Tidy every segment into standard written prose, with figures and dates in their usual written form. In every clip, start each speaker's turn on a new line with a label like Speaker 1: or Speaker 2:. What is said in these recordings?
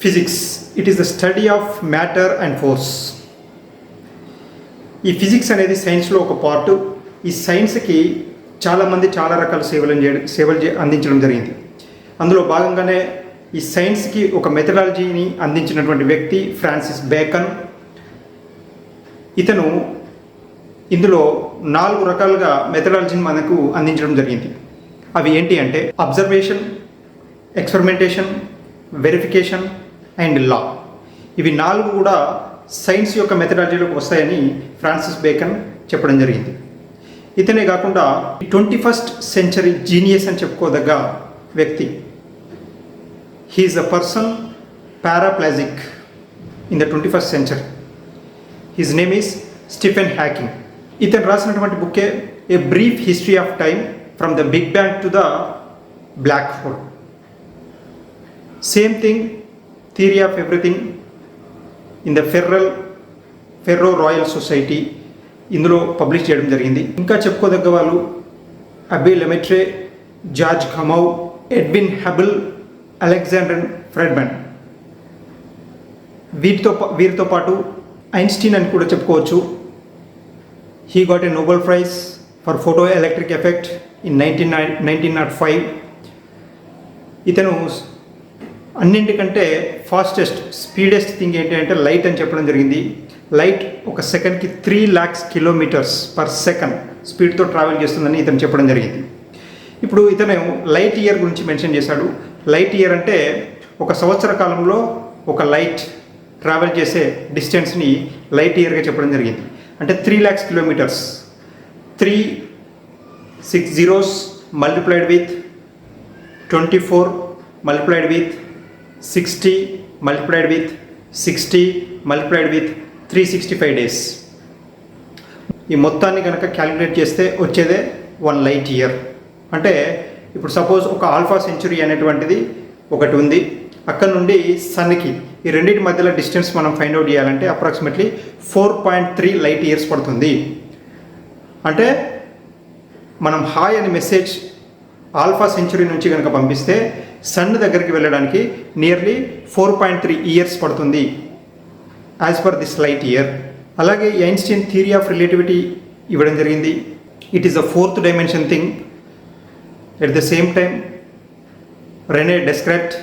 Speaker 1: Physics it is the study of matter and force. ఈ physics అనేది సైన్స్లో ఒక పార్ట్. ఈ సైన్స్కి చాలామంది చాలా రకాల సేవలు అందించడం జరిగింది. అందులో భాగంగానే ఈ సైన్స్కి ఒక మెథడాలజీని అందించినటువంటి వ్యక్తి ఫ్రాన్సిస్ బేకన్. ఇతను ఇందులో 4 రకాలుగా మెథడాలజీని మనకు అందించడం జరిగింది. అవి ఏంటి అంటే అబ్జర్వేషన్, ఎక్స్పెరిమెంటేషన్, వెరిఫికేషన్ అండ్ లా. ఇవి 4 కూడా సైన్స్ యొక్క మెథడాలజీలోకి వస్తాయని ఫ్రాన్సిస్ బేకన్ చెప్పడం జరిగింది. ఇతనే కాకుండా 21st సెంచరీ జీనియస్ అని చెప్పుకోదగ్గ వ్యక్తి. He is a person paraplegic in the 21st century. His name is Stephen Hawking. ఇతను రాసినటువంటి బుక్కే a brief history of time from the big bang to the black hole. Same thing theory of everything in the ఫెర్రో royal society ఇందులో publish చేయడం జరిగింది. ఇంకా చెప్పుకోదగ్గ వాళ్ళు Abbe Lemaitre, George Gamow, Edwin Hubble, Alexander Friedmann. వీరితో పాటు Einstein అని కూడా చెప్పుకోవచ్చు. He got a Nobel prize for photoelectric effect in 1905. ఇతను అన్నింటికంటే స్పీడెస్ట్ థింగ్ ఏంటి అంటే లైట్ అని చెప్పడం జరిగింది. లైట్ ఒక సెకండ్కి 3 lakhs kilometers per second స్పీడ్తో ట్రావెల్ చేస్తుందని ఇతను చెప్పడం జరిగింది. ఇప్పుడు ఇతను లైట్ ఇయర్ గురించి మెన్షన్ చేశాడు. లైట్ ఇయర్ అంటే ఒక సంవత్సర కాలంలో ఒక లైట్ ట్రావెల్ చేసే డిస్టెన్స్ని లైట్ ఇయర్గా చెప్పడం జరిగింది. అంటే 3 lakhs kilometers. 3 6 zeros multiplied with 24 multiplied with 60 multiplied with 60 multiplied with 365 days. ఈ మొత్తాన్ని కనుక క్యాలిక్యులేట్ చేస్తే వచ్చేదే 1 light year. అంటే ఇప్పుడు సపోజ్ ఒక ఆల్ఫా సెంచురీ అనేటువంటిది ఒకటి ఉంది. అక్కడ నుండి సన్కి ఈ రెండింటి మధ్యలో డిస్టెన్స్ మనం ఫైండ్ అవుట్ చేయాలంటే అప్రాక్సిమేట్లీ 4.3 light years పడుతుంది. అంటే మనం హాయ్ అని మెసేజ్ ఆల్ఫా సెంచురీ నుంచి కనుక పంపిస్తే సన్ దగ్గరికి వెళ్ళడానికి నియర్లీ 4.3 years పడుతుంది as per this light year. అలాగే ఐన్స్టీన్ థియరీ ఆఫ్ రిలేటివిటీ ఇవ్వడం జరిగింది. It is the 4th dimension thing. At the same time Rene Descartes,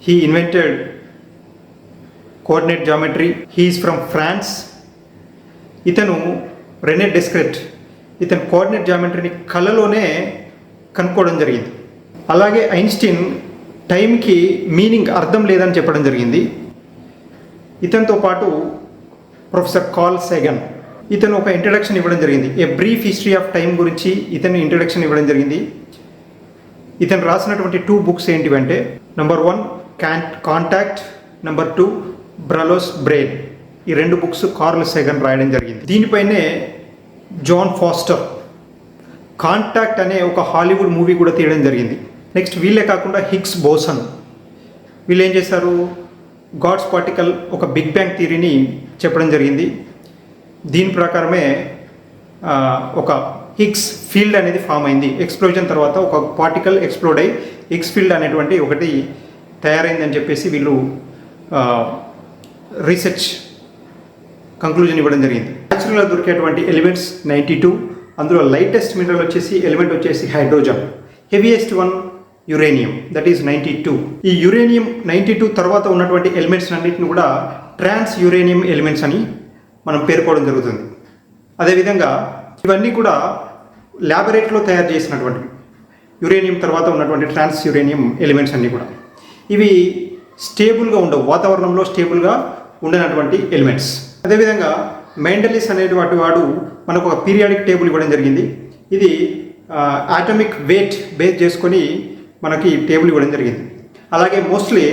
Speaker 1: he invented coordinate geometry. He is from France. ఇతను Rene డెస్కార్ట్ ఇతను coordinate జామెట్రీని కళలోనే కనుక్కోవడం జరిగింది. అలాగే Einstein టైంకి meaning అర్థం లేదని చెప్పడం జరిగింది. ఇతనితో పాటు ప్రొఫెసర్ కార్ల్ సాగన్ ఇతను ఒక ఇంట్రడక్షన్ ఇవ్వడం జరిగింది. A brief history of time గురించి ఇతను ఇంట్రడక్షన్ ఇవ్వడం జరిగింది. ఇతను రాసినటువంటి 2 books ఏంటివంటే నెంబర్ 1 కాంటాక్ట్, నెంబర్ 2 బ్రలోస్ బ్రెయిన్. ఈ 2 books కార్ల్ సాగన్ రాయడం జరిగింది. దీనిపైనే జాన్ ఫాస్టర్ కాంటాక్ట్ అనే ఒక హాలీవుడ్ మూవీ కూడా తీయడం జరిగింది. నెక్స్ట్ వీళ్ళే కాకుండా హిగ్స్ బోసన్ వీళ్ళు ఏం చేశారు, గాడ్స్ పార్టికల్ ఒక బిగ్ బ్యాంగ్ థియరీని చెప్పడం జరిగింది. దీని ప్రకారమే ఒక హిగ్స్ ఫీల్డ్ అనేది ఫామ్ అయింది. ఎక్స్ప్లోజన్ తర్వాత ఒక పార్టికల్ ఎక్స్ప్లోడ్ అయ్యి హిగ్స్ ఫీల్డ్ అనేటువంటి ఒకటి తయారైందని చెప్పేసి వీళ్ళు రీసెర్చ్ కంక్లూజన్ ఇవ్వడం జరిగింది. న్యాచురల్గా దొరికేటువంటి ఎలిమెంట్స్ 92. అందులో లైటెస్ట్ మినరల్ ఎలిమెంట్ వచ్చేసి hydrogen. Heaviest one uranium, that is 92. ఈ యురేనియం 92 తర్వాత ఉన్నటువంటి ఎలిమెంట్స్ అన్నింటిని కూడా ట్రాన్స్ యురేనియం ఎలిమెంట్స్ అని మనం పేర్కోవడం జరుగుతుంది. అదేవిధంగా ఇవన్నీ కూడా ల్యాబొరేటరీలో తయారు చేసినటువంటి యురేనియం తర్వాత ఉన్నటువంటి ట్రాన్స్ యురేనియం ఎలిమెంట్స్ అన్నీ కూడా ఇవి స్టేబుల్గా ఉండవు, వాతావరణంలో స్టేబుల్గా ఉండనటువంటి ఎలిమెంట్స్. అదేవిధంగా మెండలిస్ అనేటువంటి వాడు మనకు ఒక పీరియాడిక్ టేబుల్ ఇవ్వడం జరిగింది. ఇది ఆటమిక్ వెయిట్ బేస్ చేసుకొని మనకి టేబుల్ ఇవ్వడం జరిగింది. అలాగే మోస్ట్లీ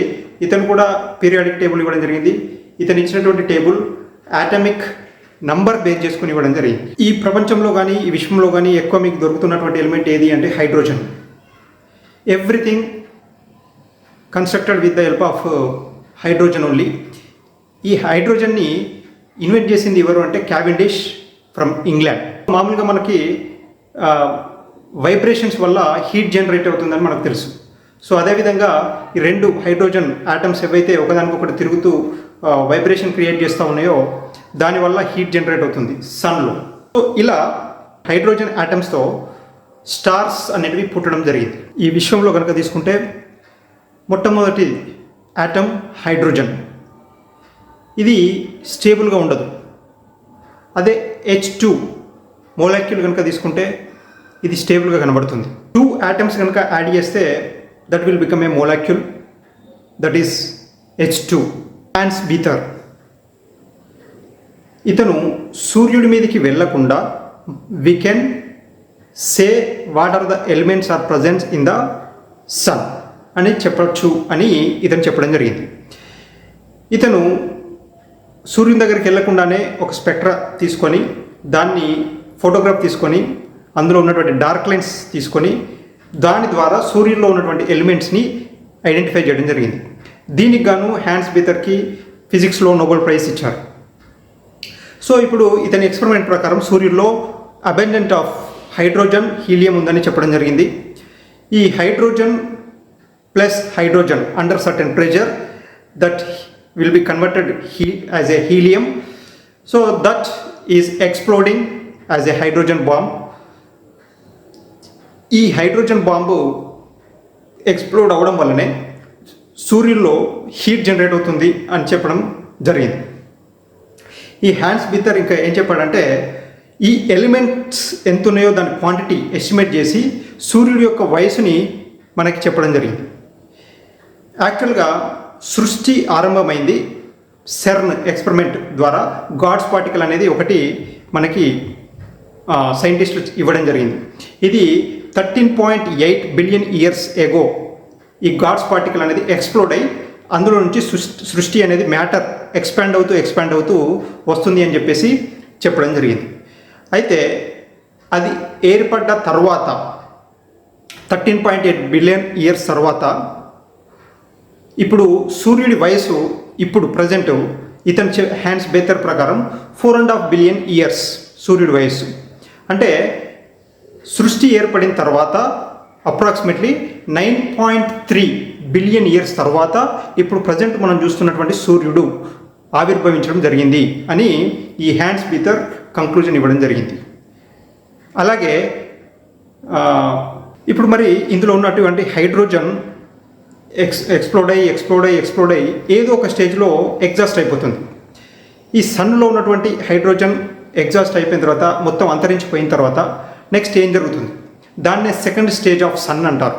Speaker 1: ఇతను కూడా పీరియాడిక్ టేబుల్ ఇవ్వడం జరిగింది. ఇతను ఇచ్చినటువంటి టేబుల్ ఆటమిక్ నంబర్ బేస్ చేసుకుని ఇవ్వడం జరిగింది. ఈ ప్రపంచంలో కానీ ఈ విశ్వంలో కానీ ఎక్కువ మీకు దొరుకుతున్నటువంటి ఎలిమెంట్ ఏది అంటే hydrogen. Everything constructed with the help of hydrogen only. ఈ హైడ్రోజన్ని ఇన్వెంట్ చేసింది ఎవరు అంటే క్యావెండిష్ ఫ్రమ్ ఇంగ్లాండ్. మామూలుగా మనకి వైబ్రేషన్స్ వల్ల హీట్ జనరేట్ అవుతుందని మనకు తెలుసు. సో అదేవిధంగా ఈ రెండు హైడ్రోజన్ ఆటమ్స్ ఏవైతే ఒకదానికొకటి తిరుగుతూ వైబ్రేషన్ క్రియేట్ చేస్తూ ఉన్నాయో దానివల్ల హీట్ జనరేట్ అవుతుంది సన్లో. సో ఇలా హైడ్రోజన్ ఆటమ్స్తో స్టార్స్ అనేటివి పుట్టడం జరిగింది. ఈ విషయంలో కనుక తీసుకుంటే మొట్టమొదటి ఆటమ్ హైడ్రోజన్, ఇది స్టేబుల్గా ఉండదు. అదే H2 మోలాక్యూల్ కనుక తీసుకుంటే ఇది స్టేబుల్గా కనబడుతుంది. 2 ఆటమ్స్ కనుక యాడ్ చేస్తే that will become a molecule, that is H2. Hans Bethe ఇతను సూర్యుడి మీదకి వెళ్ళకుండా we can say what are the elements are presents in the sun అని చెప్పచ్చు అని ఇతను చెప్పడం జరిగింది. ఇతను సూర్యుని దగ్గరికి వెళ్ళకుండానే ఒక స్పెక్ట్రా తీసుకొని దాన్ని ఫోటోగ్రాఫ్ తీసుకొని అందులో ఉన్నటువంటి డార్క్ లైన్స్ తీసుకొని దాని ద్వారా సూర్యుల్లో ఉన్నటువంటి ఎలిమెంట్స్ని ఐడెంటిఫై చేయడం జరిగింది. దీనికి గాను హ్యాన్స్ బీటర్కి ఫిజిక్స్లో నోబెల్ ప్రైజ్ ఇచ్చారు. సో ఇప్పుడు ఇతని ఎక్స్పెరిమెంట్ ప్రకారం సూర్యుల్లో అబెండెంట్ ఆఫ్ హైడ్రోజన్, హీలియం ఉందని చెప్పడం జరిగింది. ఈ hydrogen plus hydrogen under certain pressure that will be converted as a helium, so that is exploding as a hydrogen bomb. ఈ హైడ్రోజన్ బాంబు ఎక్స్ప్లోడ్ అవ్వడం వల్లనే సూర్యుల్లో హీట్ జనరేట్ అవుతుంది అని చెప్పడం జరిగింది. ఈ హ్యాన్స్ బీటర్ ఇంకా ఏం చెప్పాడంటే ఈ ఎలిమెంట్స్ ఎంత ఉన్నాయో దాని క్వాంటిటీ ఎస్టిమేట్ చేసి సూర్యుడి యొక్క వయసుని మనకి చెప్పడం జరిగింది. యాక్చువల్గా సృష్టి ఆరంభమైంది సెర్న్ ఎక్స్పెరిమెంట్ ద్వారా. గాడ్స్ పార్టికల్ అనేది ఒకటి మనకి సైంటిస్టులు ఇవ్వడం జరిగింది. ఇది 13.8 బిలియన్ ఇయర్స్ ఎగో ఈ గాడ్స్ పార్టికల్ అనేది ఎక్స్ప్లోడ్ అయ్యి అందులో నుంచి సృష్టి అనేది మ్యాటర్ ఎక్స్పాండ్ అవుతూ వస్తుంది అని చెప్పేసి చెప్పడం జరిగింది. అయితే అది ఏర్పడ్డ తర్వాత 13.8 బిలియన్ ఇయర్స్ తర్వాత ఇప్పుడు సూర్యుడి వయసు ఇప్పుడు ప్రజెంట్ ఇతని హ్యాన్స్ బీటర్ ప్రకారం 4.5 బిలియన్ ఇయర్స్ సూర్యుడి వయస్సు. అంటే సృష్టి ఏర్పడిన తర్వాత అప్రాక్సిమేట్లీ 9.3 బిలియన్ ఇయర్స్ తర్వాత ఇప్పుడు ప్రజెంట్ మనం చూస్తున్నటువంటి సూర్యుడు ఆవిర్భవించడం జరిగింది అని ఈ హ్యాన్స్ బీటర్ కంక్లూజన్ ఇవ్వడం జరిగింది. అలాగే ఇప్పుడు మరి ఇందులో ఉన్నటువంటి హైడ్రోజన్ ఎక్స్ప్లోడ్ అయ్యి ఏదో ఒక స్టేజ్లో ఎగ్జాస్ట్ అయిపోతుంది. ఈ సన్లో ఉన్నటువంటి హైడ్రోజన్ ఎగ్జాస్ట్ అయిపోయిన తర్వాత మొత్తం అంతరించిపోయిన తర్వాత నెక్స్ట్ ఏం జరుగుతుంది? దాన్నే సెకండ్ స్టేజ్ ఆఫ్ సన్ అంటారు.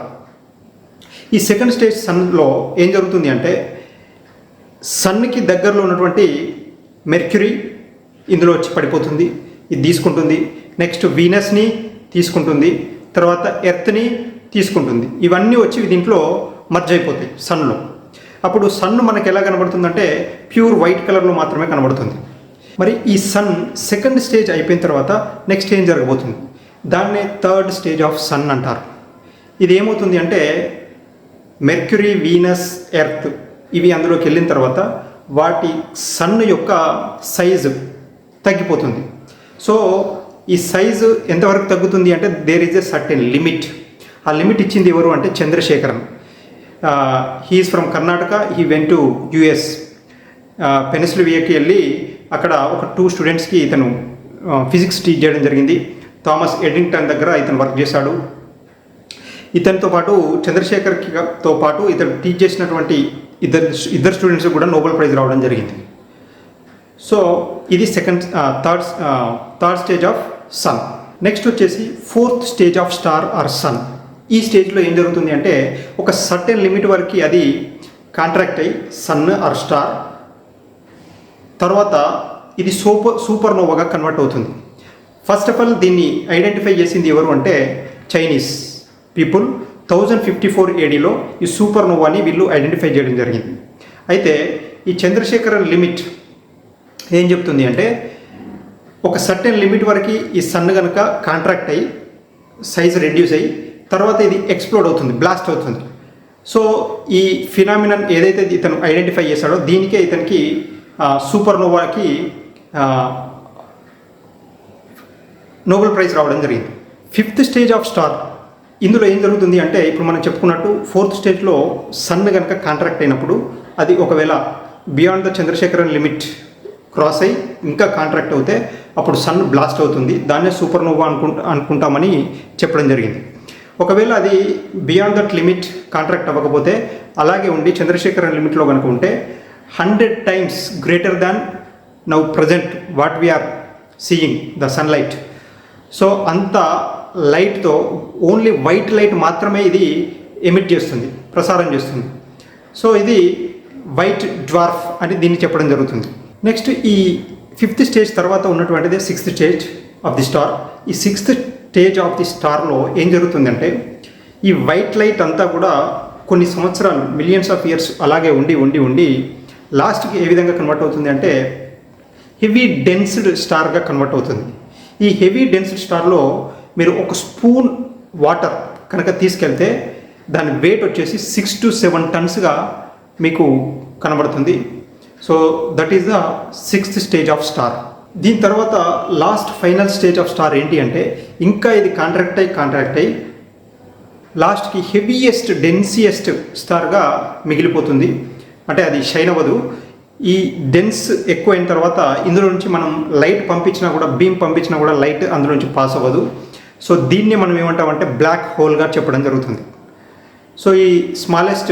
Speaker 1: ఈ సెకండ్ స్టేజ్ సన్లో ఏం జరుగుతుంది అంటే సన్కి దగ్గరలో ఉన్నటువంటి మెర్క్యూరీ ఇందులో వచ్చి పడిపోతుంది, ఇది తీసుకుంటుంది. నెక్స్ట్ వీనస్ని తీసుకుంటుంది, తర్వాత ఎర్త్ని తీసుకుంటుంది. ఇవన్నీ వచ్చి దీంట్లో మర్జ్ అయిపోతాయి సన్లో. అప్పుడు సన్ మనకు ఎలా కనబడుతుందంటే ప్యూర్ వైట్ కలర్లో మాత్రమే కనబడుతుంది. మరి ఈ సన్ సెకండ్ స్టేజ్ అయిపోయిన తర్వాత నెక్స్ట్ ఏం జరగబోతుంది? దాన్నే థర్డ్ స్టేజ్ ఆఫ్ సన్ అంటారు. ఇది ఏమవుతుంది అంటే మెర్క్యూరీ, వీనస్, ఎర్త్ ఇవి అందులోకి వెళ్ళిన తర్వాత వాటి సన్ యొక్క సైజు తగ్గిపోతుంది. సో ఈ సైజు ఎంతవరకు తగ్గుతుంది అంటే there is a certain limit. ఆ లిమిట్ ఇచ్చింది ఎవరు అంటే Chandrasekharan. He is from Karnataka. He went to US పెనిసిల్వేనియాకి వెళ్ళి అక్కడ ఒక 2 స్టూడెంట్స్కి ఇతను ఫిజిక్స్ టీచ్ చేయడం జరిగింది. థామస్ ఎడింగ్టన్ దగ్గర ఇతను వర్క్ చేశాడు. ఇతనితో పాటు చంద్రశేఖర్తో పాటు ఇతను టీచ్ చేసినటువంటి ఇద్దరు స్టూడెంట్స్ కూడా నోబెల్ ప్రైజ్ రావడం జరిగింది. సో ఇది third stage of sun. Next వచ్చేసి fourth stage of star or sun. ఈ స్టేజ్లో ఏం జరుగుతుంది అంటే ఒక సర్టెన్ లిమిట్ వరకు అది కాంట్రాక్ట్ అయ్యి సన్ ఆర్ స్టార్ తర్వాత ఇది సూపర్ నోవాగా కన్వర్ట్ అవుతుంది. ఫస్ట్ ఆఫ్ ఆల్ దీన్ని ఐడెంటిఫై చేసింది ఎవరు అంటే చైనీస్ పీపుల్ 1054 ADలో ఈ సూపర్ నోవాని వీళ్ళు ఐడెంటిఫై చేయడం జరిగింది. అయితే ఈ చంద్రశేఖరన్ లిమిట్ ఏం చెప్తుంది అంటే ఒక సర్టెన్ లిమిట్ వరకు ఈ సన్ కనుక కాంట్రాక్ట్ అయ్యి సైజ్ రెడ్యూస్ అయ్యి తర్వాత ఇది ఎక్స్ప్లోడ్ అవుతుంది, బ్లాస్ట్ అవుతుంది. సో ఈ ఫినామినన్ ఏదైతే ఇతను ఐడెంటిఫై చేశాడో దీనికే ఇతనికి సూపర్ నోవాకి నోబెల్ ప్రైజ్ రావడం జరిగింది. ఫిఫ్త్ స్టేజ్ ఆఫ్ స్టార్ ఇందులో ఏం జరుగుతుంది అంటే ఇప్పుడు మనం చెప్పుకున్నట్టు ఫోర్త్ స్టేజ్లో సన్ కనుక కాంట్రాక్ట్ అయినప్పుడు అది ఒకవేళ beyond the Chandrasekaran limit cross అయ్యి ఇంకా కాంట్రాక్ట్ అవుతే అప్పుడు సన్ బ్లాస్ట్ అవుతుంది, దాన్నే సూపర్నోవా అనుకుంటామని చెప్పడం జరిగింది. ఒకవేళ అది బియాండ్ దట్ లిమిట్ కాంట్రాక్ట్ అవ్వకపోతే అలాగే ఉండి చంద్రశేఖరన్ లిమిట్లో కనుక ఉంటే 100 times greater than now present what we are seeing the sunlight. So అంత లైట్తో ఓన్లీ వైట్ లైట్ మాత్రమే ఇది ఎమిట్ చేస్తుంది, ప్రసారం చేస్తుంది. సో ఇది వైట్ డ్వార్ఫ్ అని దీన్ని చెప్పడం జరుగుతుంది. నెక్స్ట్ ఈ 5th స్టేజ్ తర్వాత ఉన్నటువంటిది 6th stage of the star. ఈ 6th స్టేజ్ ఆఫ్ ది స్టార్లో ఏం జరుగుతుందంటే ఈ వైట్ లైట్ అంతా కూడా కొన్ని సంవత్సరాలు మిలియన్స్ ఆఫ్ ఇయర్స్ అలాగే ఉండి లాస్ట్కి ఏ విధంగా కన్వర్ట్ అవుతుంది అంటే హెవీ డెన్స్డ్ స్టార్గా కన్వర్ట్ అవుతుంది. ఈ హెవీ డెన్స్డ్ స్టార్లో మీరు ఒక స్పూన్ వాటర్ కనుక తీసుకెళ్తే దాని వెయిట్ వచ్చేసి 6 to 7 tonsగా మీకు కనబడుతుంది. So that is the 6th stage of star. దీని తర్వాత last final stage of star ఏంటి అంటే ఇంకా ఇది కాంట్రాక్ట్ అయ్యి లాస్ట్కి హెవీయెస్ట్ డెన్సియెస్ట్ స్టార్గా మిగిలిపోతుంది. అంటే అది షైన్ అవ్వదు. ఈ డెన్స్ ఎక్కువ అయిన తర్వాత ఇందులో నుంచి మనం లైట్ పంపించినా కూడా బీమ్ పంపించినా కూడా లైట్ అందులో నుంచి పాస్ అవ్వదు. సో దీన్ని మనం ఏమంటామంటే బ్లాక్ హోల్గా చెప్పడం జరుగుతుంది. సో ఈ స్మాలెస్ట్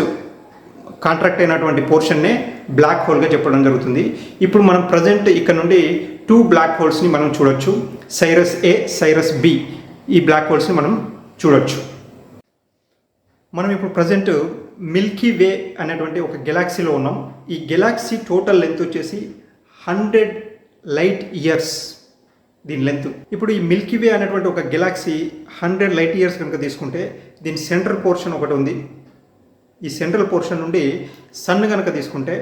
Speaker 1: కాంట్రాక్ట్ అయినటువంటి పోర్షన్నే బ్లాక్ హోల్గా చెప్పడం జరుగుతుంది. ఇప్పుడు మనం ప్రజెంట్ ఇక్కడ నుండి 2 బ్లాక్ హోల్స్ని మనం చూడొచ్చు. సైరస్ ఏ, సైరస్ బి, ఈ బ్లాక్ హోల్స్ని మనం చూడొచ్చు. మనం ఇప్పుడు ప్రజెంట్ మిల్కీ వే అనేటువంటి ఒక గెలాక్సీలో ఉన్నాం. ఈ గెలాక్సీ టోటల్ లెంత్ వచ్చేసి 100 లైట్ ఇయర్స్ దీని లెంత్. ఇప్పుడు ఈ మిల్కీ వే అనేటువంటి ఒక గెలాక్సీ 100 లైట్ ఇయర్స్ కనుక తీసుకుంటే దీని సెంట్రల్ పోర్షన్ ఒకటి ఉంది. ఈ సెంట్రల్ పోర్షన్ నుండి సన్ కనుక తీసుకుంటే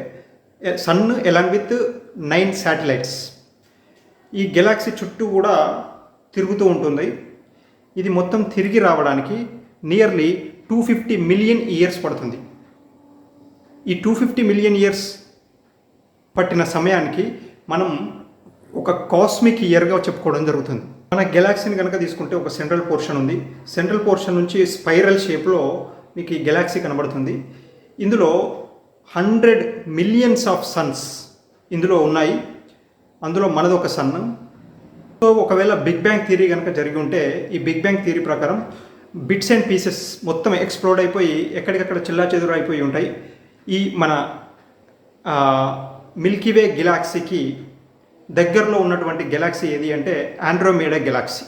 Speaker 1: సన్ ఎలాంగ్ విత్ 9 శాటిలైట్స్ ఈ గెలాక్సీ చుట్టూ కూడా తిరుగుతూ ఉంటుంది. ఇది మొత్తం తిరిగి రావడానికి నియర్లీ 250 మిలియన్ ఇయర్స్ పడుతుంది. ఈ 250 మిలియన్ ఇయర్స్ పట్టిన సమయానికి మనం ఒక కాస్మిక్ ఇయర్గా చెప్పుకోవడం జరుగుతుంది. మన గెలాక్సీని కనుక తీసుకుంటే ఒక సెంట్రల్ పోర్షన్ ఉంది. సెంట్రల్ పోర్షన్ నుంచి స్పైరల్ షేప్లో మీకు ఈ గెలాక్సీ కనబడుతుంది. ఇందులో 100 మిలియన్స్ ఆఫ్ సన్స్ ఇందులో ఉన్నాయి. అందులో మనది ఒక సన్. సో ఒకవేళ బిగ్ బ్యాంగ్ థియరీ కనుక జరిగి ఉంటే ఈ బిగ్ బ్యాంగ్ థియరీ ప్రకారం బిట్స్ అండ్ పీసెస్ మొత్తం ఎక్స్ప్లోడ్ అయిపోయి ఎక్కడికక్కడ చెల్లాచెదురు అయిపోయి ఉంటాయి. ఈ మన మిల్కీవే గెలాక్సీకి దగ్గరలో ఉన్నటువంటి గెలాక్సీ ఏది అంటే ఆండ్రోమేడా గెలాక్సీ.